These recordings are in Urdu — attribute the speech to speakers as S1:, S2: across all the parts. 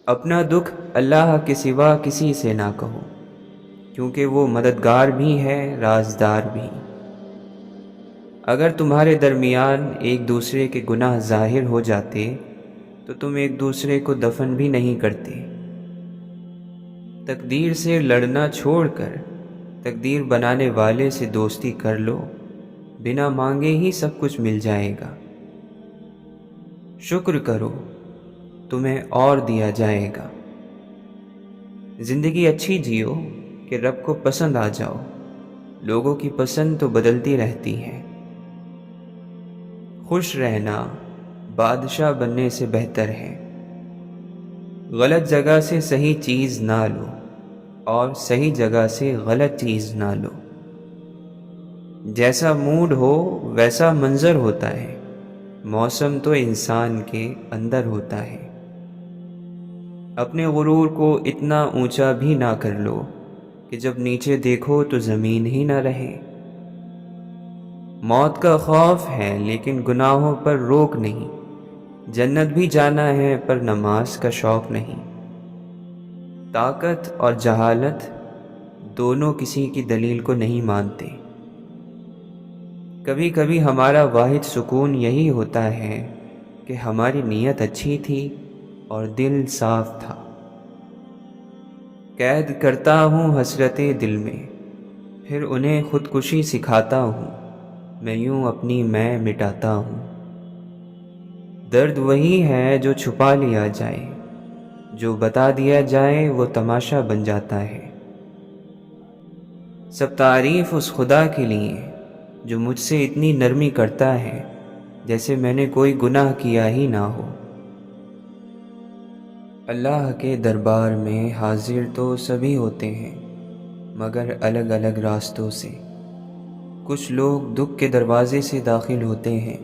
S1: اپنا دکھ اللہ کے سوا کسی سے نہ کہو، کیونکہ وہ مددگار بھی ہے، رازدار بھی۔ اگر تمہارے درمیان ایک دوسرے کے گناہ ظاہر ہو جاتے تو تم ایک دوسرے کو دفن بھی نہیں کرتے۔ تقدیر سے لڑنا چھوڑ کر تقدیر بنانے والے سے دوستی کر لو، بنا مانگے ہی سب کچھ مل جائے گا۔ شکر کرو، تمہیں اور دیا جائے گا۔ زندگی اچھی جیو کہ رب کو پسند آ جاؤ، لوگوں کی پسند تو بدلتی رہتی ہے۔ خوش رہنا بادشاہ بننے سے بہتر ہے۔ غلط جگہ سے صحیح چیز نہ لو اور صحیح جگہ سے غلط چیز نہ لو۔ جیسا موڈ ہو ویسا منظر ہوتا ہے، موسم تو انسان کے اندر ہوتا ہے۔ اپنے غرور کو اتنا اونچا بھی نہ کر لو کہ جب نیچے دیکھو تو زمین ہی نہ رہے۔ موت کا خوف ہے لیکن گناہوں پر روک نہیں، جنت بھی جانا ہے پر نماز کا شوق نہیں۔ طاقت اور جہالت دونوں کسی کی دلیل کو نہیں مانتے۔ کبھی کبھی ہمارا واحد سکون یہی ہوتا ہے کہ ہماری نیت اچھی تھی اور دل صاف تھا۔ قید کرتا ہوں حسرتیں دل میں، پھر انہیں خودکشی سکھاتا ہوں، میں یوں اپنی میں مٹاتا ہوں۔ درد وہی ہے جو چھپا لیا جائے، جو بتا دیا جائے وہ تماشا بن جاتا ہے۔ سب تعریف اس خدا کے لیے جو مجھ سے اتنی نرمی کرتا ہے، جیسے میں نے کوئی گناہ کیا ہی نہ ہو۔ اللہ کے دربار میں حاضر تو سبھی ہوتے ہیں، مگر الگ الگ راستوں سے۔ کچھ لوگ دکھ کے دروازے سے داخل ہوتے ہیں،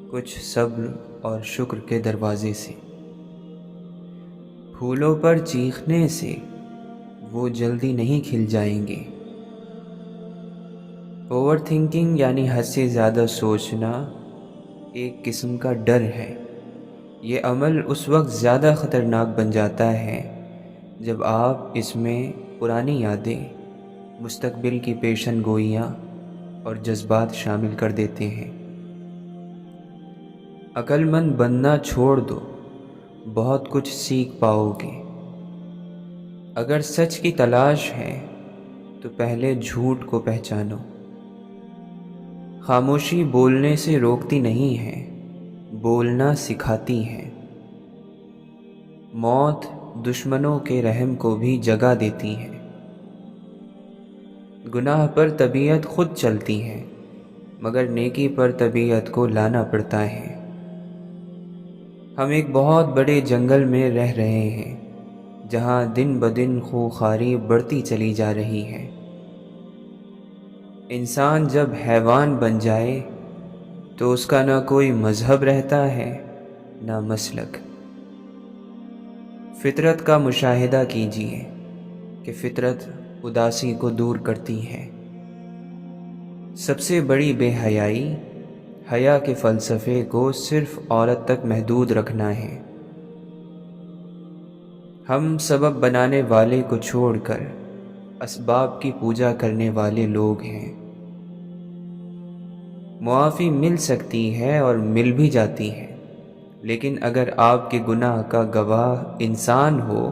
S1: کچھ صبر اور شکر کے دروازے سے۔ پھولوں پر چیخنے سے وہ جلدی نہیں کھل جائیں گے۔ اوور تھنکنگ یعنی حد سے زیادہ سوچنا ایک قسم کا ڈر ہے۔ یہ عمل اس وقت زیادہ خطرناک بن جاتا ہے جب آپ اس میں پرانی یادیں، مستقبل کی پیشن گوئیاں اور جذبات شامل کر دیتے ہیں۔ عقل مند بننا چھوڑ دو، بہت کچھ سیکھ پاؤ گے۔ اگر سچ کی تلاش ہے تو پہلے جھوٹ کو پہچانو۔ خاموشی بولنے سے روکتی نہیں ہے، بولنا سکھاتی ہے۔ موت دشمنوں کے رحم کو بھی جگہ دیتی ہے۔ گناہ پر طبیعت خود چلتی ہے، مگر نیکی پر طبیعت کو لانا پڑتا ہے۔ ہم ایک بہت بڑے جنگل میں رہ رہے ہیں، جہاں دن بدن خوخاری بڑھتی چلی جا رہی ہے۔ انسان جب حیوان بن جائے تو اس کا نہ کوئی مذہب رہتا ہے نہ مسلک۔ فطرت کا مشاہدہ کیجیے کہ فطرت اداسی کو دور کرتی ہے۔ سب سے بڑی بے حیائی حیا کے فلسفے کو صرف عورت تک محدود رکھنا ہے۔ ہم سبب بنانے والے کو چھوڑ کر اسباب کی پوجا کرنے والے لوگ ہیں۔ معافی مل سکتی ہے اور مل بھی جاتی ہے، لیکن اگر آپ کے گناہ کا گواہ انسان ہو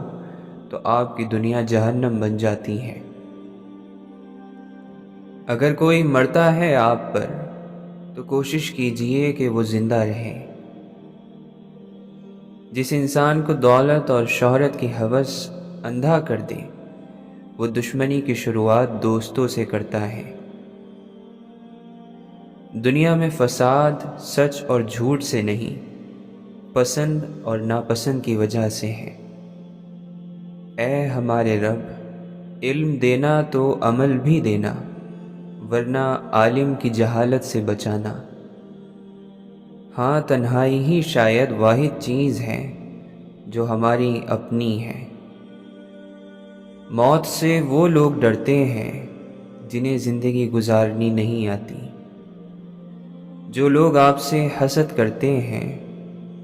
S1: تو آپ کی دنیا جہنم بن جاتی ہے۔ اگر کوئی مرتا ہے آپ پر تو کوشش کیجئے کہ وہ زندہ رہے۔ جس انسان کو دولت اور شہرت کی ہوس اندھا کر دے، وہ دشمنی کی شروعات دوستوں سے کرتا ہے۔ دنیا میں فساد سچ اور جھوٹ سے نہیں، پسند اور ناپسند کی وجہ سے ہے۔ اے ہمارے رب، علم دینا تو عمل بھی دینا، ورنہ عالم کی جہالت سے بچانا۔ ہاں، تنہائی ہی شاید واحد چیز ہے جو ہماری اپنی ہے۔ موت سے وہ لوگ ڈرتے ہیں جنہیں زندگی گزارنی نہیں آتی۔ جو لوگ آپ سے حسد کرتے ہیں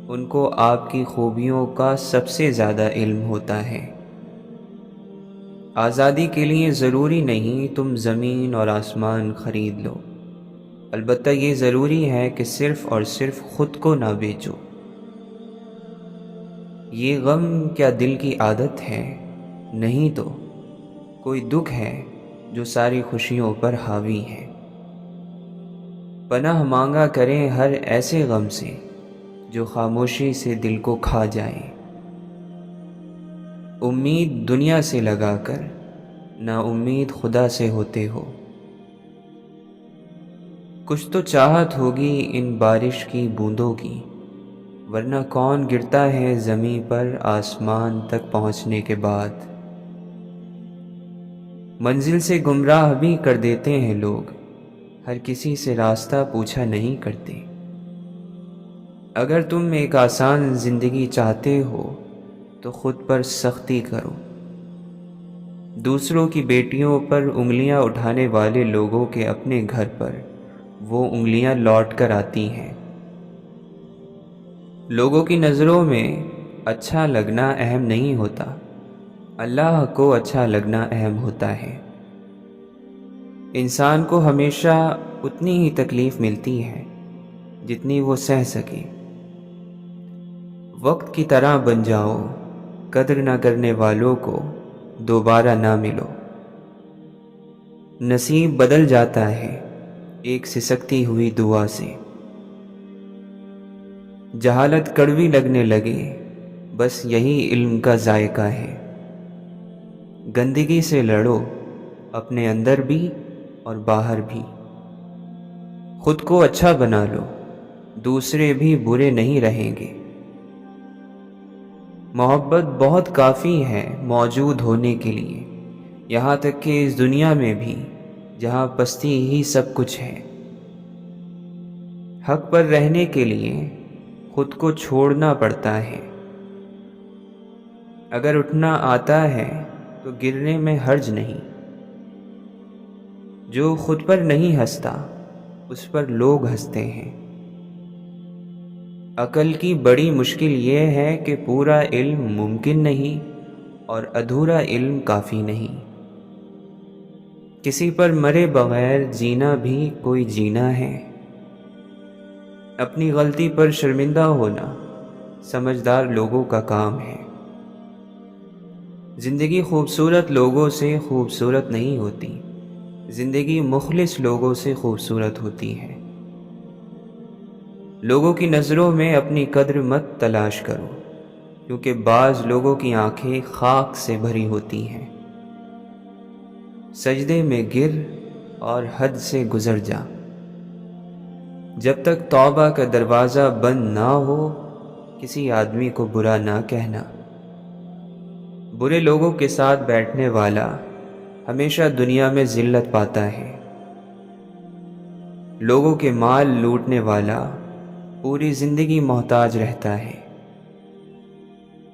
S1: ان کو آپ کی خوبیوں کا سب سے زیادہ علم ہوتا ہے۔ آزادی کے لیے ضروری نہیں تم زمین اور آسمان خرید لو، البتہ یہ ضروری ہے کہ صرف اور صرف خود کو نہ بیچو۔ یہ غم کیا دل کی عادت ہے؟ نہیں تو کوئی دکھ ہے جو ساری خوشیوں پر حاوی ہے۔ پناہ مانگا کریں ہر ایسے غم سے جو خاموشی سے دل کو کھا جائے۔ امید دنیا سے لگا کر نا امید خدا سے ہوتے ہو۔ کچھ تو چاہت ہوگی ان بارش کی بوندوں کی، ورنہ کون گرتا ہے زمیں پر آسمان تک پہنچنے کے بعد۔ منزل سے گمراہ بھی کر دیتے ہیں لوگ، ہر کسی سے راستہ پوچھا نہیں کرتے۔ اگر تم ایک آسان زندگی چاہتے ہو تو خود پر سختی کرو۔ دوسروں کی بیٹیوں پر انگلیاں اٹھانے والے لوگوں کے اپنے گھر پر وہ انگلیاں لوٹ کر آتی ہیں۔ لوگوں کی نظروں میں اچھا لگنا اہم نہیں ہوتا، اللہ کو اچھا لگنا اہم ہوتا ہے۔ انسان کو ہمیشہ اتنی ہی تکلیف ملتی ہے جتنی وہ سہ سکے۔ وقت کی طرح بن جاؤ، قدر نہ کرنے والوں کو دوبارہ نہ ملو۔ نصیب بدل جاتا ہے ایک سسکتی ہوئی دعا سے۔ جہالت کڑوی لگنے لگے بس یہی علم کا ذائقہ ہے۔ گندگی سے لڑو، اپنے اندر بھی اور باہر بھی۔ خود کو اچھا بنا لو، دوسرے بھی برے نہیں رہیں گے۔ محبت بہت کافی ہے موجود ہونے کے لیے، یہاں تک کہ اس دنیا میں بھی جہاں پستی ہی سب کچھ ہے۔ حق پر رہنے کے لیے خود کو چھوڑنا پڑتا ہے۔ اگر اٹھنا آتا ہے تو گرنے میں حرج نہیں۔ جو خود پر نہیں ہنستا اس پر لوگ ہنستے ہیں۔ عقل کی بڑی مشکل یہ ہے کہ پورا علم ممکن نہیں اور ادھورا علم کافی نہیں۔ کسی پر مرے بغیر جینا بھی کوئی جینا ہے۔ اپنی غلطی پر شرمندہ ہونا سمجھدار لوگوں کا کام ہے۔ زندگی خوبصورت لوگوں سے خوبصورت نہیں ہوتی، زندگی مخلص لوگوں سے خوبصورت ہوتی ہے۔ لوگوں کی نظروں میں اپنی قدر مت تلاش کرو، کیونکہ بعض لوگوں کی آنکھیں خاک سے بھری ہوتی ہیں۔ سجدے میں گر اور حد سے گزر جا۔ جب تک توبہ کا دروازہ بند نہ ہو کسی آدمی کو برا نہ کہنا۔ برے لوگوں کے ساتھ بیٹھنے والا ہمیشہ دنیا میں ذلت پاتا ہے۔ لوگوں کے مال لوٹنے والا پوری زندگی محتاج رہتا ہے۔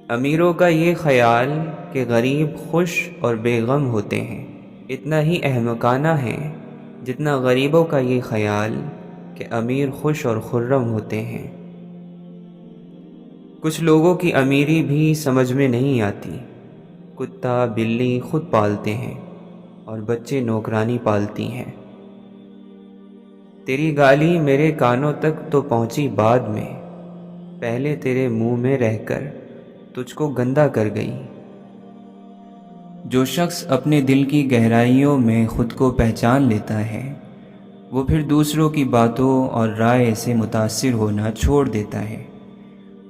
S1: امیروں کا یہ خیال کہ غریب خوش اور بے غم ہوتے ہیں اتنا ہی احمقانہ ہے جتنا غریبوں کا یہ خیال کہ امیر خوش اور خرم ہوتے ہیں۔ کچھ لوگوں کی امیری بھی سمجھ میں نہیں آتی۔ کتا بلی خود پالتے ہیں اور بچے نوکرانی پالتی ہیں۔ تیری گالی میرے کانوں تک تو پہنچی بعد میں، پہلے تیرے منہ میں رہ کر تجھ کو گندا کر گئی۔ جو شخص اپنے دل کی گہرائیوں میں خود کو پہچان لیتا ہے وہ پھر دوسروں کی باتوں اور رائے سے متاثر ہونا چھوڑ دیتا ہے۔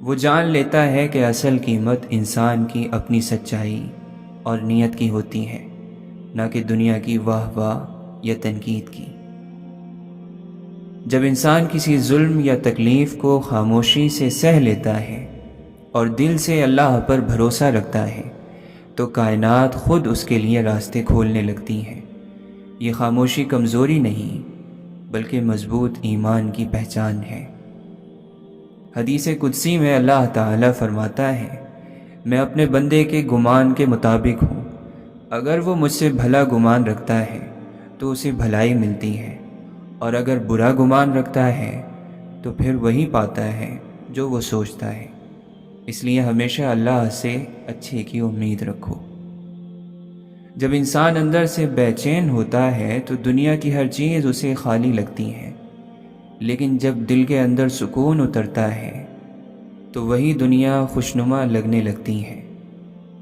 S1: وہ جان لیتا ہے کہ اصل قیمت انسان کی اپنی سچائی اور نیت کی ہوتی ہے، نہ کہ دنیا کی واہ واہ یا تنقید کی۔ جب انسان کسی ظلم یا تکلیف کو خاموشی سے سہ لیتا ہے اور دل سے اللہ پر بھروسہ رکھتا ہے تو کائنات خود اس کے لیے راستے کھولنے لگتی ہیں۔ یہ خاموشی کمزوری نہیں بلکہ مضبوط ایمان کی پہچان ہے۔ حدیث قدسی میں اللہ تعالیٰ فرماتا ہے، میں اپنے بندے کے گمان کے مطابق ہوں، اگر وہ مجھ سے بھلا گمان رکھتا ہے تو اسے بھلائی ملتی ہے، اور اگر برا گمان رکھتا ہے تو پھر وہی پاتا ہے جو وہ سوچتا ہے، اس لیے ہمیشہ اللہ سے اچھے کی امید رکھو۔ جب انسان اندر سے بے چین ہوتا ہے تو دنیا کی ہر چیز اسے خالی لگتی ہے، لیکن جب دل کے اندر سکون اترتا ہے تو وہی دنیا خوشنما لگنے لگتی ہے۔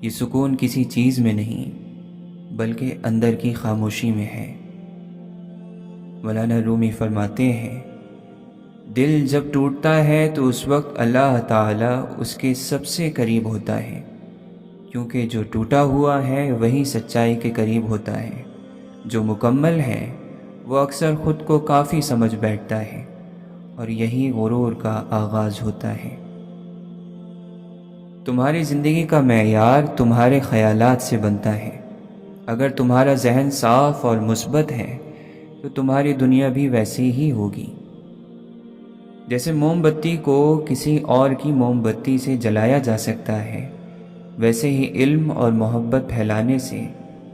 S1: یہ سکون کسی چیز میں نہیں بلکہ اندر کی خاموشی میں ہے۔ مولانا رومی فرماتے ہیں، دل جب ٹوٹتا ہے تو اس وقت اللہ تعالیٰ اس کے سب سے قریب ہوتا ہے، کیونکہ جو ٹوٹا ہوا ہے وہی سچائی کے قریب ہوتا ہے۔ جو مکمل ہے وہ اکثر خود کو کافی سمجھ بیٹھتا ہے، اور یہی غرور کا آغاز ہوتا ہے۔ تمہاری زندگی کا معیار تمہارے خیالات سے بنتا ہے۔ اگر تمہارا ذہن صاف اور مثبت ہے تو تمہاری دنیا بھی ویسی ہی ہوگی۔ جیسے موم بتی کو کسی اور کی موم بتی سے جلایا جا سکتا ہے، ویسے ہی علم اور محبت پھیلانے سے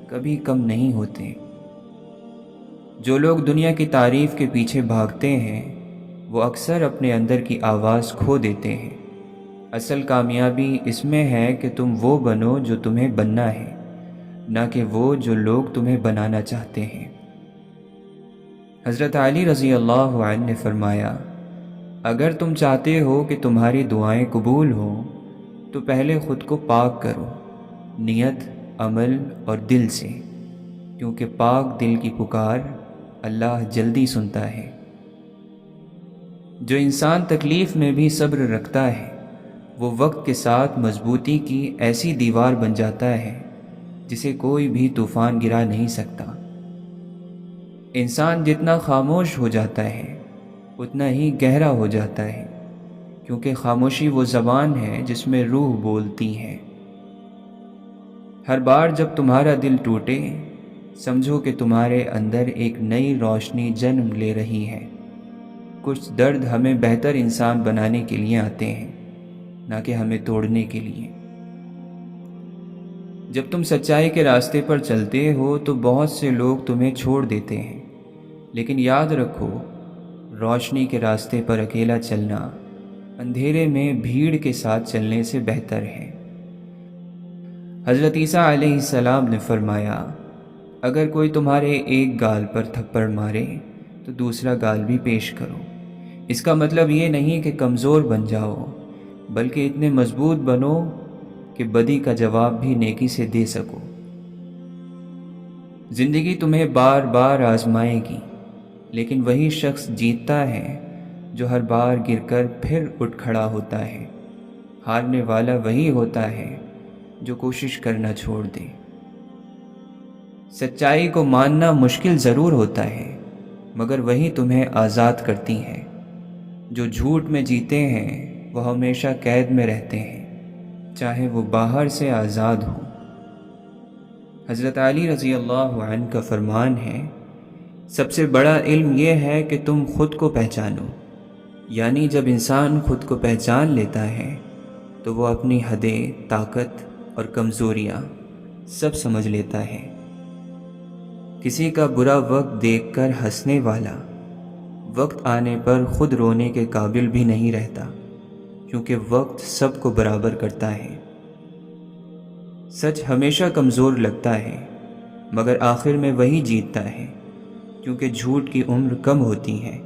S1: کبھی کم نہیں ہوتے۔ جو لوگ دنیا کی تعریف کے پیچھے بھاگتے ہیں وہ اکثر اپنے اندر کی آواز کھو دیتے ہیں۔ اصل کامیابی اس میں ہے کہ تم وہ بنو جو تمہیں بننا ہے، نہ کہ وہ جو لوگ تمہیں بنانا چاہتے ہیں۔ حضرت علی رضی اللہ عنہ نے فرمایا، اگر تم چاہتے ہو کہ تمہاری دعائیں قبول ہوں تو پہلے خود کو پاک کرو، نیت، عمل اور دل سے، کیونکہ پاک دل کی پکار اللہ جلدی سنتا ہے۔ جو انسان تکلیف میں بھی صبر رکھتا ہے وہ وقت کے ساتھ مضبوطی کی ایسی دیوار بن جاتا ہے جسے کوئی بھی طوفان گرا نہیں سکتا۔ انسان جتنا خاموش ہو جاتا ہے اتنا ہی گہرا ہو جاتا ہے، کیونکہ خاموشی وہ زبان ہے جس میں روح بولتی ہے۔ ہر بار جب تمہارا دل ٹوٹے سمجھو کہ تمہارے اندر ایک نئی روشنی جنم لے رہی ہے۔ کچھ درد ہمیں بہتر انسان بنانے کے لیے آتے ہیں، نہ کہ ہمیں توڑنے کے لیے۔ جب تم سچائی کے راستے پر چلتے ہو تو بہت سے لوگ تمہیں چھوڑ دیتے ہیں، لیکن یاد رکھو، روشنی کے راستے پر اکیلا چلنا اندھیرے میں بھیڑ کے ساتھ چلنے سے بہتر ہے۔ حضرت عیسیٰ علیہ السلام نے فرمایا، اگر کوئی تمہارے ایک گال پر تھپڑ مارے تو دوسرا گال بھی پیش کرو۔ اس کا مطلب یہ نہیں کہ کمزور بن جاؤ، بلکہ اتنے مضبوط بنو کہ بدی کا جواب بھی نیکی سے دے سکو۔ زندگی تمہیں بار بار آزمائے گی، لیکن وہی شخص جیتتا ہے جو ہر بار گر کر پھر اٹھ کھڑا ہوتا ہے۔ ہارنے والا وہی ہوتا ہے جو کوشش کرنا چھوڑ دے۔ سچائی کو ماننا مشکل ضرور ہوتا ہے، مگر وہی تمہیں آزاد کرتی ہے۔ جو جھوٹ میں جیتے ہیں وہ ہمیشہ قید میں رہتے ہیں، چاہے وہ باہر سے آزاد ہوں۔ حضرت علی رضی اللہ عنہ کا فرمان ہے، سب سے بڑا علم یہ ہے کہ تم خود کو پہچانو، یعنی جب انسان خود کو پہچان لیتا ہے تو وہ اپنی حدیں، طاقت اور کمزوریاں سب سمجھ لیتا ہے۔ کسی کا برا وقت دیکھ کر ہنسنے والا وقت آنے پر خود رونے کے قابل بھی نہیں رہتا، کیونکہ وقت سب کو برابر کرتا ہے۔ سچ ہمیشہ کمزور لگتا ہے، مگر آخر میں وہی جیتتا ہے، کیونکہ جھوٹ کی عمر کم ہوتی ہے،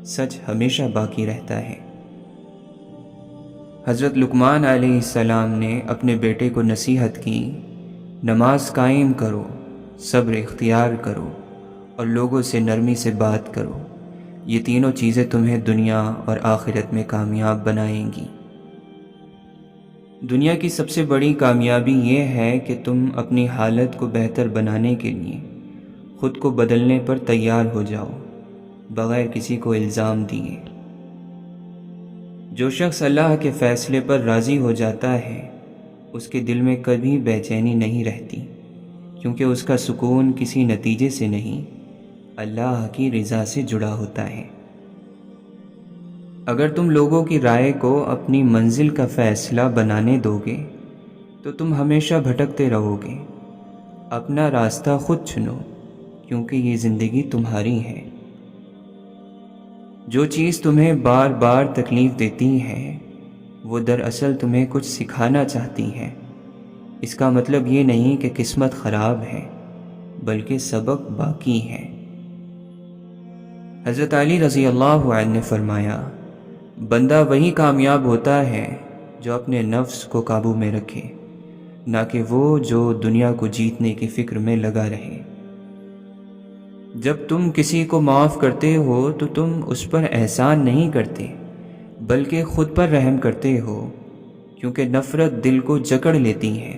S1: سچ ہمیشہ باقی رہتا ہے۔ حضرت لقمان علیہ السلام نے اپنے بیٹے کو نصیحت کی، نماز قائم کرو، صبر اختیار کرو اور لوگوں سے نرمی سے بات کرو، یہ تینوں چیزیں تمہیں دنیا اور آخرت میں کامیاب بنائیں گی۔ دنیا کی سب سے بڑی کامیابی یہ ہے کہ تم اپنی حالت کو بہتر بنانے کے لیے خود کو بدلنے پر تیار ہو جاؤ، بغیر کسی کو الزام دیے۔ جو شخص اللہ کے فیصلے پر راضی ہو جاتا ہے اس کے دل میں کبھی بے چینی نہیں رہتی، کیونکہ اس کا سکون کسی نتیجے سے نہیں، اللہ کی رضا سے جڑا ہوتا ہے۔ اگر تم لوگوں کی رائے کو اپنی منزل کا فیصلہ بنانے دو گے تو تم ہمیشہ بھٹکتے رہو گے۔ اپنا راستہ خود چنو، کیونکہ یہ زندگی تمہاری ہے۔ جو چیز تمہیں بار بار تکلیف دیتی ہے وہ دراصل تمہیں کچھ سکھانا چاہتی ہے۔ اس کا مطلب یہ نہیں کہ قسمت خراب ہے، بلکہ سبق باقی ہے۔ حضرت علی رضی اللہ عنہ نے فرمایا، بندہ وہی کامیاب ہوتا ہے جو اپنے نفس کو قابو میں رکھے، نہ کہ وہ جو دنیا کو جیتنے کی فکر میں لگا رہے۔ جب تم کسی کو معاف کرتے ہو تو تم اس پر احسان نہیں کرتے، بلکہ خود پر رحم کرتے ہو، کیونکہ نفرت دل کو جکڑ لیتی ہے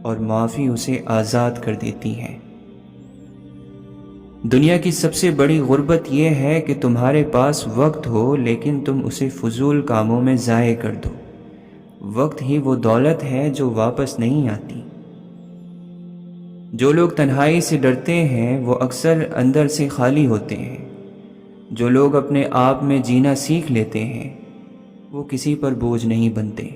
S1: اور معافی اسے آزاد کر دیتی ہے۔ دنیا کی سب سے بڑی غربت یہ ہے کہ تمہارے پاس وقت ہو لیکن تم اسے فضول کاموں میں ضائع کر دو۔ وقت ہی وہ دولت ہے جو واپس نہیں آتی۔ جو لوگ تنہائی سے ڈرتے ہیں وہ اکثر اندر سے خالی ہوتے ہیں۔ جو لوگ اپنے آپ میں جینا سیکھ لیتے ہیں وہ کسی پر بوجھ نہیں بنتے۔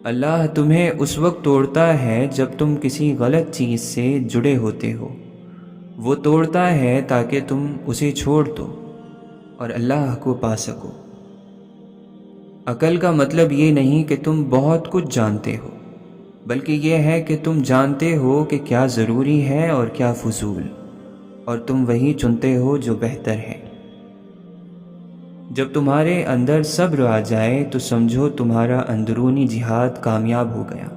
S1: اللہ تمہیں اس وقت توڑتا ہے جب تم کسی غلط چیز سے جڑے ہوتے ہو۔ وہ توڑتا ہے تاکہ تم اسے چھوڑ دو اور اللہ کو پا سکو۔ عقل کا مطلب یہ نہیں کہ تم بہت کچھ جانتے ہو، بلکہ یہ ہے کہ تم جانتے ہو کہ کیا ضروری ہے اور کیا فضول، اور تم وہی چنتے ہو جو بہتر ہے۔ جب تمہارے اندر صبر آ جائے تو سمجھو تمہارا اندرونی جہاد کامیاب ہو گیا۔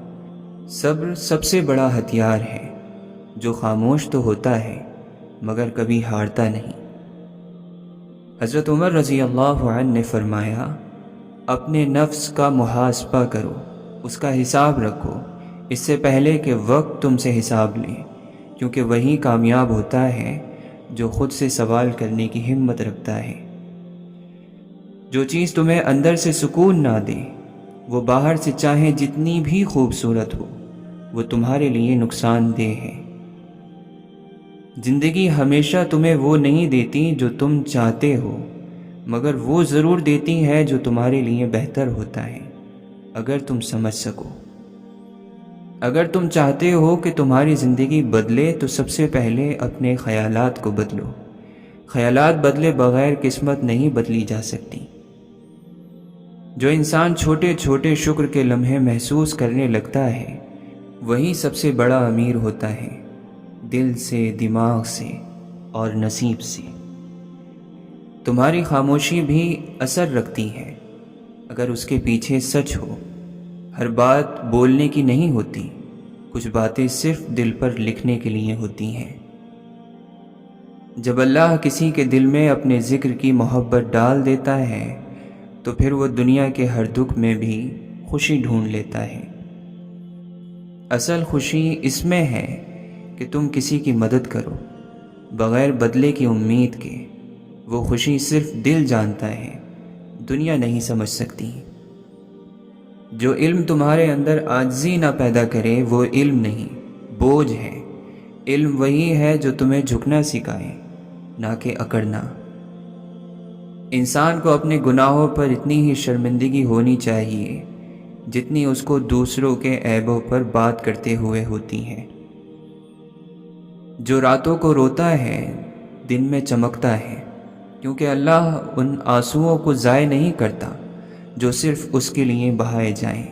S1: صبر سب سے بڑا ہتھیار ہے جو خاموش تو ہوتا ہے مگر کبھی ہارتا نہیں۔ حضرت عمر رضی اللہ عنہ نے فرمایا، اپنے نفس کا محاسبہ کرو، اس کا حساب رکھو، اس سے پہلے کہ وقت تم سے حساب لے، کیونکہ وہی کامیاب ہوتا ہے جو خود سے سوال کرنے کی ہمت رکھتا ہے۔ جو چیز تمہیں اندر سے سکون نہ دے، وہ باہر سے چاہے جتنی بھی خوبصورت ہو، وہ تمہارے لیے نقصان دہ ہے۔ زندگی ہمیشہ تمہیں وہ نہیں دیتی جو تم چاہتے ہو، مگر وہ ضرور دیتی ہے جو تمہارے لیے بہتر ہوتا ہے، اگر تم سمجھ سکو۔ اگر تم چاہتے ہو کہ تمہاری زندگی بدلے تو سب سے پہلے اپنے خیالات کو بدلو۔ خیالات بدلے بغیر قسمت نہیں بدلی جا سکتی۔ جو انسان چھوٹے چھوٹے شکر کے لمحے محسوس کرنے لگتا ہے وہی سب سے بڑا امیر ہوتا ہے، دل سے، دماغ سے اور نصیب سے۔ تمہاری خاموشی بھی اثر رکھتی ہے اگر اس کے پیچھے سچ ہو۔ ہر بات بولنے کی نہیں ہوتی، کچھ باتیں صرف دل پر لکھنے کے لیے ہوتی ہیں۔ جب اللہ کسی کے دل میں اپنے ذکر کی محبت ڈال دیتا ہے تو پھر وہ دنیا کے ہر دکھ میں بھی خوشی ڈھونڈ لیتا ہے۔ اصل خوشی اس میں ہے کہ تم کسی کی مدد کرو بغیر بدلے کی امید کے۔ وہ خوشی صرف دل جانتا ہے، دنیا نہیں سمجھ سکتی۔ جو علم تمہارے اندر عاجزی نہ پیدا کرے وہ علم نہیں، بوجھ ہے۔ علم وہی ہے جو تمہیں جھکنا سکھائے، نہ کہ اکڑنا۔ انسان کو اپنے گناہوں پر اتنی ہی شرمندگی ہونی چاہیے جتنی اس کو دوسروں کے عیبوں پر بات کرتے ہوئے ہوتی ہے۔ جو راتوں کو روتا ہے دن میں چمکتا ہے، کیونکہ اللہ ان آنسوؤں کو ضائع نہیں کرتا جو صرف اس کے لیے بہائے جائیں۔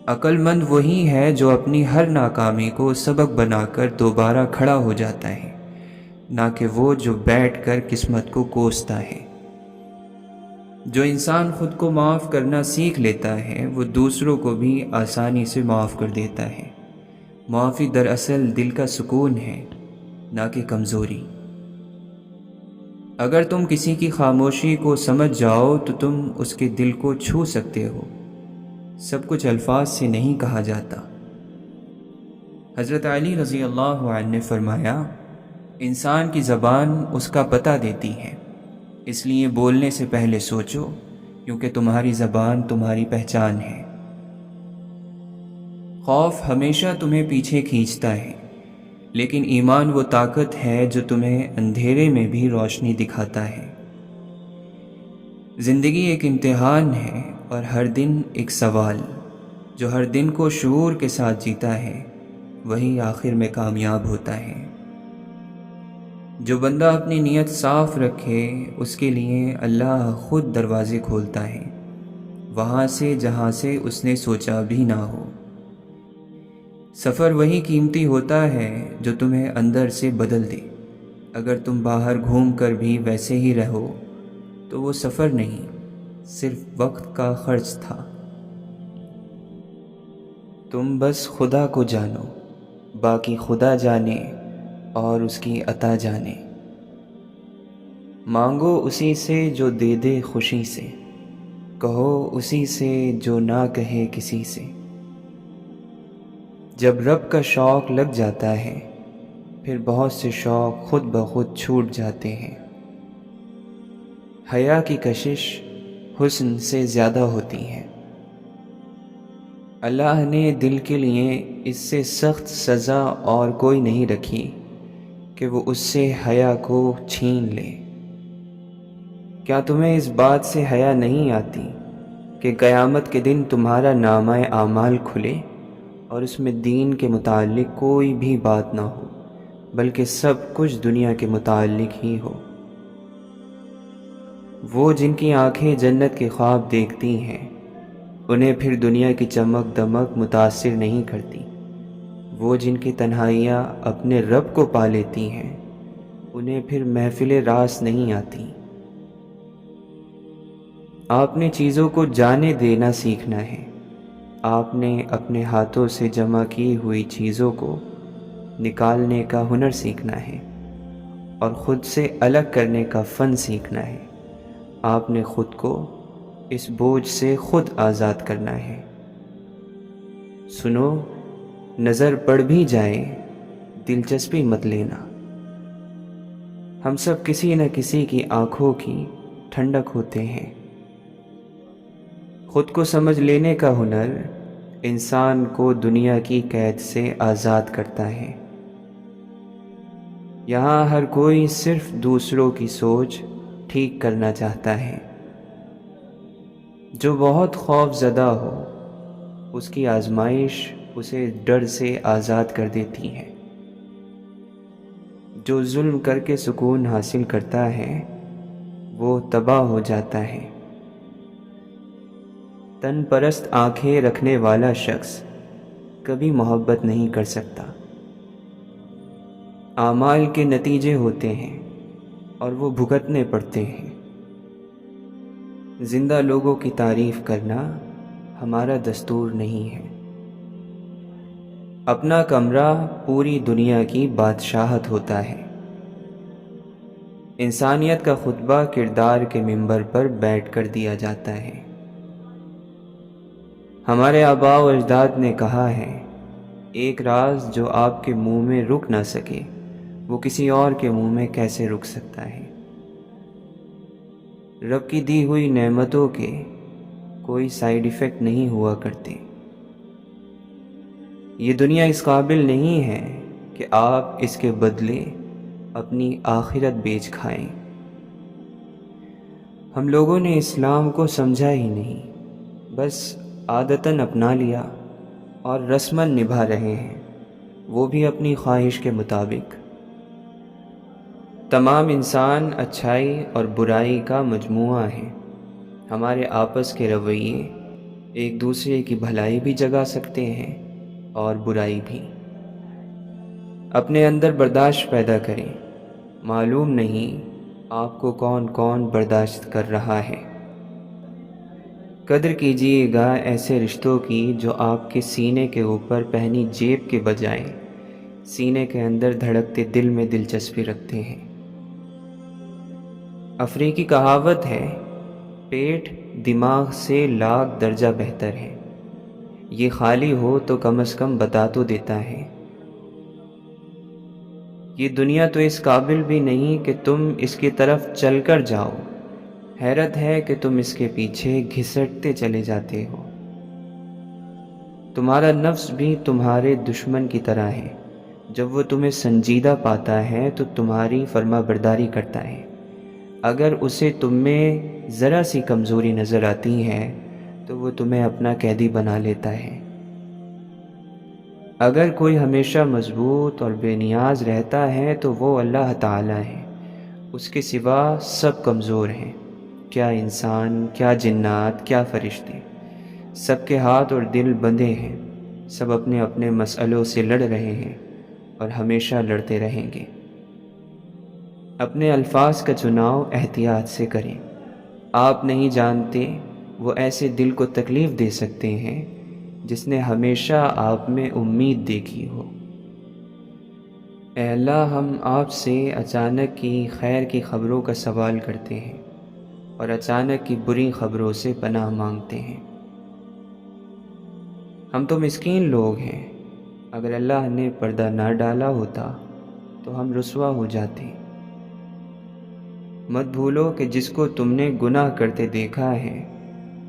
S1: عقل مند وہی ہے جو اپنی ہر ناکامی کو سبق بنا کر دوبارہ کھڑا ہو جاتا ہے، نہ کہ وہ جو بیٹھ کر قسمت کو کوستا ہے۔ جو انسان خود کو معاف کرنا سیکھ لیتا ہے وہ دوسروں کو بھی آسانی سے معاف کر دیتا ہے۔ معافی دراصل دل کا سکون ہے، نہ کہ کمزوری۔ اگر تم کسی کی خاموشی کو سمجھ جاؤ تو تم اس کے دل کو چھو سکتے ہو۔ سب کچھ الفاظ سے نہیں کہا جاتا۔ حضرت علی رضی اللہ عنہ نے فرمایا، انسان کی زبان اس کا پتہ دیتی ہے، اس لیے بولنے سے پہلے سوچو، کیونکہ تمہاری زبان تمہاری پہچان ہے۔ خوف ہمیشہ تمہیں پیچھے کھینچتا ہے، لیکن ایمان وہ طاقت ہے جو تمہیں اندھیرے میں بھی روشنی دکھاتا ہے۔ زندگی ایک امتحان ہے اور ہر دن ایک سوال۔ جو ہر دن کو شعور کے ساتھ جیتا ہے وہی آخر میں کامیاب ہوتا ہے۔ جو بندہ اپنی نیت صاف رکھے اس کے لیے اللہ خود دروازے کھولتا ہے، وہاں سے جہاں سے اس نے سوچا بھی نہ ہو۔ سفر وہی قیمتی ہوتا ہے جو تمہیں اندر سے بدل دے۔ اگر تم باہر گھوم کر بھی ویسے ہی رہو تو وہ سفر نہیں، صرف وقت کا خرچ تھا۔ تم بس خدا کو جانو، باقی خدا جانے اور اس کی عطا جانے۔ مانگو اسی سے جو دے دے خوشی سے، کہو اسی سے جو نہ کہے کسی سے۔ جب رب کا شوق لگ جاتا ہے پھر بہت سے شوق خود بخود چھوٹ جاتے ہیں۔ حیا کی کشش حسن سے زیادہ ہوتی ہے۔ اللہ نے دل کے لیے اس سے سخت سزا اور کوئی نہیں رکھی کہ وہ اس سے حیا کو چھین لے۔ کیا تمہیں اس بات سے حیا نہیں آتی کہ قیامت کے دن تمہارا نامہ اعمال کھلے اور اس میں دین کے متعلق کوئی بھی بات نہ ہو، بلکہ سب کچھ دنیا کے متعلق ہی ہو؟ وہ جن کی آنکھیں جنت کے خواب دیکھتی ہیں انہیں پھر دنیا کی چمک دمک متاثر نہیں کرتی۔ وہ جن کی تنہائیاں اپنے رب کو پا لیتی ہیں انہیں پھر محفل راس نہیں آتی۔ آپ نے چیزوں کو جانے دینا سیکھنا ہے۔ آپ نے اپنے ہاتھوں سے جمع کی ہوئی چیزوں کو نکالنے کا ہنر سیکھنا ہے اور خود سے الگ کرنے کا فن سیکھنا ہے۔ آپ نے خود کو اس بوجھ سے خود آزاد کرنا ہے۔ سنو، نظر پڑ بھی جائے دلچسپی مت لینا۔ ہم سب کسی نہ کسی کی آنکھوں کی ٹھنڈک ہوتے ہیں۔ خود کو سمجھ لینے کا ہنر انسان کو دنیا کی قید سے آزاد کرتا ہے۔ یہاں ہر کوئی صرف دوسروں کی سوچ ٹھیک کرنا چاہتا ہے۔ جو بہت خوف زدہ ہو اس کی آزمائش اسے ڈر سے آزاد کر دیتی ہے۔ جو ظلم کر کے سکون حاصل کرتا ہے وہ تباہ ہو جاتا ہے۔ تن پرست آنکھیں رکھنے والا شخص کبھی محبت نہیں کر سکتا۔ اعمال کے نتیجے ہوتے ہیں اور وہ بھگتنے پڑتے ہیں۔ زندہ لوگوں کی تعریف کرنا ہمارا دستور نہیں ہے۔ اپنا کمرہ پوری دنیا کی بادشاہت ہوتا ہے۔ انسانیت کا خطبہ کردار کے منبر پر بیٹھ کر دیا جاتا ہے۔ ہمارے آباء و اجداد نے کہا ہے، ایک راز جو آپ کے منہ میں رک نہ سکے وہ کسی اور کے منہ میں کیسے رک سکتا ہے؟ رب کی دی ہوئی نعمتوں کے کوئی سائیڈ ایفیکٹ نہیں ہوا کرتے۔ یہ دنیا اس قابل نہیں ہے کہ آپ اس کے بدلے اپنی آخرت بیچ کھائیں۔ ہم لوگوں نے اسلام کو سمجھا ہی نہیں، بس عادتاً اپنا لیا اور رسماً نبھا رہے ہیں، وہ بھی اپنی خواہش کے مطابق۔ تمام انسان اچھائی اور برائی کا مجموعہ ہے۔ ہمارے آپس کے رویے ایک دوسرے کی بھلائی بھی جگا سکتے ہیں اور برائی بھی۔ اپنے اندر برداشت پیدا کریں، معلوم نہیں آپ کو کون کون برداشت کر رہا ہے۔ قدر کیجیے گا ایسے رشتوں کی جو آپ کے سینے کے اوپر پہنی جیب کے بجائے سینے کے اندر دھڑکتے دل میں دلچسپی رکھتے ہیں۔ افریقی کہاوت ہے، پیٹ دماغ سے لاکھ درجہ بہتر ہے۔ یہ خالی ہو تو کم از کم بتا تو دیتا ہے۔ یہ دنیا تو اس قابل بھی نہیں کہ تم اس کی طرف چل کر جاؤ، حیرت ہے کہ تم اس کے پیچھے گھسٹتے چلے جاتے ہو۔ تمہارا نفس بھی تمہارے دشمن کی طرح ہے، جب وہ تمہیں سنجیدہ پاتا ہے تو تمہاری فرما برداری کرتا ہے، اگر اسے تم میں ذرا سی کمزوری نظر آتی ہے تو وہ تمہیں اپنا قیدی بنا لیتا ہے۔ اگر کوئی ہمیشہ مضبوط اور بے نیاز رہتا ہے تو وہ اللہ تعالیٰ ہے، اس کے سوا سب کمزور ہیں، کیا انسان، کیا جنات، کیا فرشتے، سب کے ہاتھ اور دل بندھے ہیں، سب اپنے اپنے مسئلوں سے لڑ رہے ہیں اور ہمیشہ لڑتے رہیں گے۔ اپنے الفاظ کا چناؤ احتیاط سے کریں، آپ نہیں جانتے وہ ایسے دل کو تکلیف دے سکتے ہیں جس نے ہمیشہ آپ میں امید دیکھی ہو۔ اے اللہ، ہم آپ سے اچانک کی خیر کی خبروں کا سوال کرتے ہیں اور اچانک کی بری خبروں سے پناہ مانگتے ہیں۔ ہم تو مسکین لوگ ہیں، اگر اللہ نے پردہ نہ ڈالا ہوتا تو ہم رسوا ہو جاتے۔ مت بھولو کہ جس کو تم نے گناہ کرتے دیکھا ہے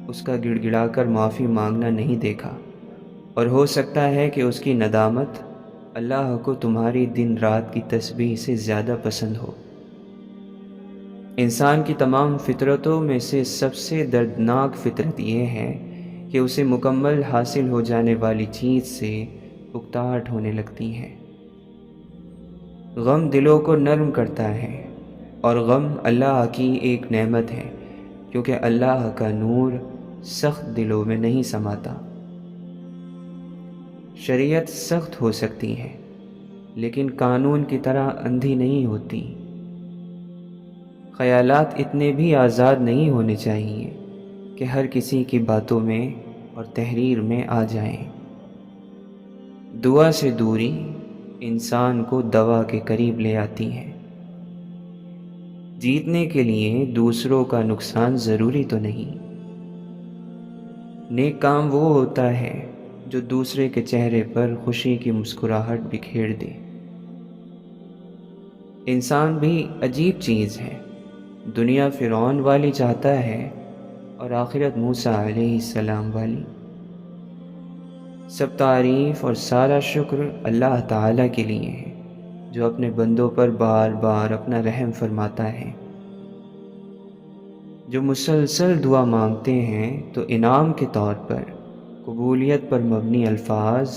S1: اس کا گڑ گڑا کر معافی مانگنا نہیں دیکھا، اور ہو سکتا ہے کہ اس کی ندامت اللہ کو تمہاری دن رات کی تسبیح سے زیادہ پسند ہو۔ انسان کی تمام فطرتوں میں سے سب سے دردناک فطرت یہ ہے کہ اسے مکمل حاصل ہو جانے والی چیز سے اکتاہٹ ہونے لگتی ہے۔ غم دلوں کو نرم کرتا ہے، اور غم اللہ کی ایک نعمت ہے، کیونکہ اللہ کا نور سخت دلوں میں نہیں سماتا۔ شریعت سخت ہو سکتی ہے لیکن قانون کی طرح اندھی نہیں ہوتی۔ خیالات اتنے بھی آزاد نہیں ہونے چاہیے کہ ہر کسی کی باتوں میں اور تحریر میں آ جائیں۔ دعا سے دوری انسان کو دوا کے قریب لے آتی ہے۔ جیتنے کے لیے دوسروں کا نقصان ضروری تو نہیں۔ نیک کام وہ ہوتا ہے جو دوسرے کے چہرے پر خوشی کی مسکراہٹ بکھیر دے۔ انسان بھی عجیب چیز ہے، دنیا فرعون والی چاہتا ہے اور آخرت موسیٰ علیہ السلام والی۔ سب تعریف اور سارا شکر اللہ تعالیٰ کے لیے ہے جو اپنے بندوں پر بار بار اپنا رحم فرماتا ہے۔ جو مسلسل دعا مانگتے ہیں تو انعام کے طور پر قبولیت پر مبنی الفاظ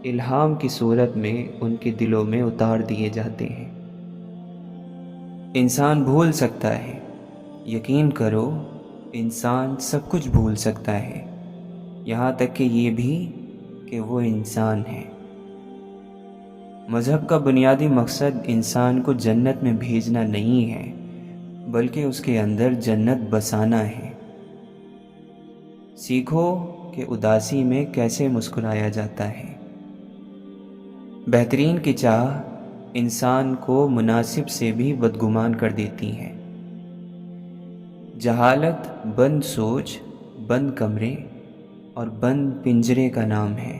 S1: الہام کی صورت میں ان کے دلوں میں اتار دیے جاتے ہیں۔ انسان بھول سکتا ہے، یقین کرو انسان سب کچھ بھول سکتا ہے، یہاں تک کہ یہ بھی کہ وہ انسان ہے۔ مذہب کا بنیادی مقصد انسان کو جنت میں بھیجنا نہیں ہے بلکہ اس کے اندر جنت بسانا ہے۔ سیکھو کہ اداسی میں کیسے مسکرایا جاتا ہے۔ بہترین کی چاہ انسان کو مناسب سے بھی بدگمان کر دیتی ہے۔ جہالت بند سوچ، بند کمرے اور بند پنجرے کا نام ہے۔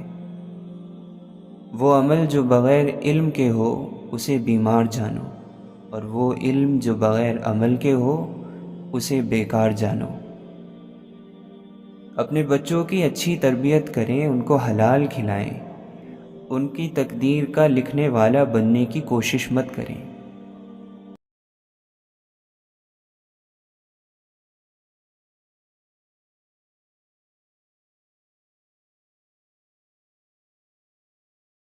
S1: وہ عمل جو بغیر علم کے ہو اسے بیمار جانو، اور وہ علم جو بغیر عمل کے ہو اسے بیکار جانو۔ اپنے بچوں کی اچھی تربیت کریں، ان کو حلال کھلائیں، ان کی تقدیر کا لکھنے والا بننے کی کوشش مت کریں۔